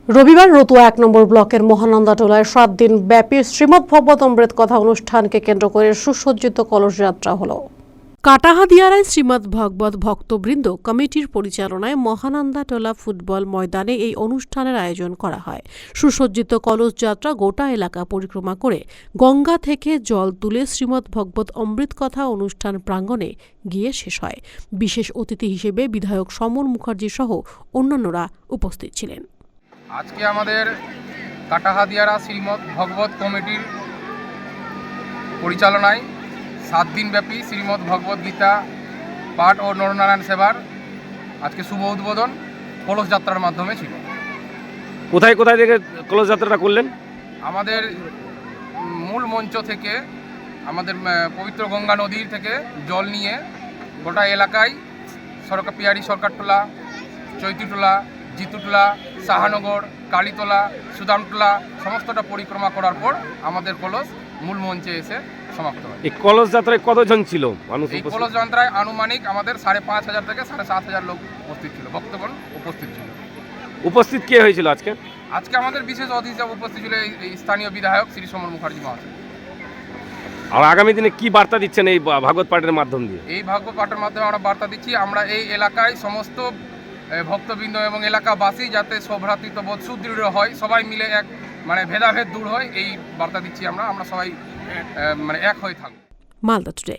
রবিবার রতুয়া ১ নম্বর ব্লকের মহানন্দাটোলায় ৭ দিন ব্যাপী শ্রীমদ্ ভগবত অমৃত কথা অনুষ্ঠানকে কেন্দ্র করে সুসজ্জিত কলস যাত্রা হলো। কাটাহাদিয়ারায় শ্রীমদ্ ভগবত ভক্তবৃন্দ কমিটির পরিচালনায় মহানন্দাটোলা ফুটবল ময়দানে এই অনুষ্ঠানের আয়োজন করা হয়। সুসজ্জিত কলস যাত্রা গোটা এলাকা পরিক্রমা করে গঙ্গা থেকে জল তুলে শ্রীমদ্ ভগবত অমৃত কথা অনুষ্ঠান প্রাঙ্গণে গিয়ে শেষ হয়। বিশেষ অতিথি হিসেবে বিধায়ক সমর মুখার্জি সহ অন্যান্যরা উপস্থিত ছিলেন। আজকে আমাদের কাটাহাদিয়ারা শ্রীমদ্ ভগবত কমিটির পরিচালনায় 7 দিনব্যাপী শ্রীমদ্ ভগবত গীতা পাঠ ও নরনারায়ণ সেবার আজকে শুভ উদ্বোধন কলস যাত্রার মাধ্যমে ছিল। কোথায় কোথায় থেকে কলস যাত্রাটা করলেন? আমাদের মূল মঞ্চ থেকে আমাদের পবিত্র গঙ্গা নদীর থেকে জল নিয়ে গোটা এলাকায় পিয়ারি সরকারটোলা, চৈতিটোলা, জিতুটোলা, সাহানগর, কালীতলা, সুদামটোলা সমস্তটা পরিক্রমা করার পর আমাদের কলস মূল মঞ্চে এসে সমাপ্ত হয়। এই কলস যাত্রায় কতজন ছিল মানুষ? এই কলস যাত্রায় আনুমানিক আমাদের 5,500 থেকে 7,500 লোক উপস্থিত ছিল, ভক্তগণ উপস্থিত ছিল। উপস্থিত কে হয়েছিল আজকে? আজকে আমাদের বিশেষ অতিথি হিসেবে উপস্থিত ছিল এই স্থানীয় বিধায়ক শ্রী সমর মুখার্জি মহাশয়। আর আগামী দিনে কি বার্তা দিচ্ছেন এই ভাগবত পাঠের মাধ্যম দিয়ে? এই ভাগবত পাঠের মাধ্যমে আমরা বার্তা দিচ্ছি, আমরা এই এলাকায় সমস্ত ভক্তবৃন্দ এবং এলাকাবাসী যাতে সৌভ্রাতৃত্ববোধ সুদৃঢ় হয়, সবাই মিলে এক ভেদাভেদ দূর হয়, এই বার্তা দিচ্ছি। আমরা সবাই এক হয়ে থাকবো। মালদা টুডে।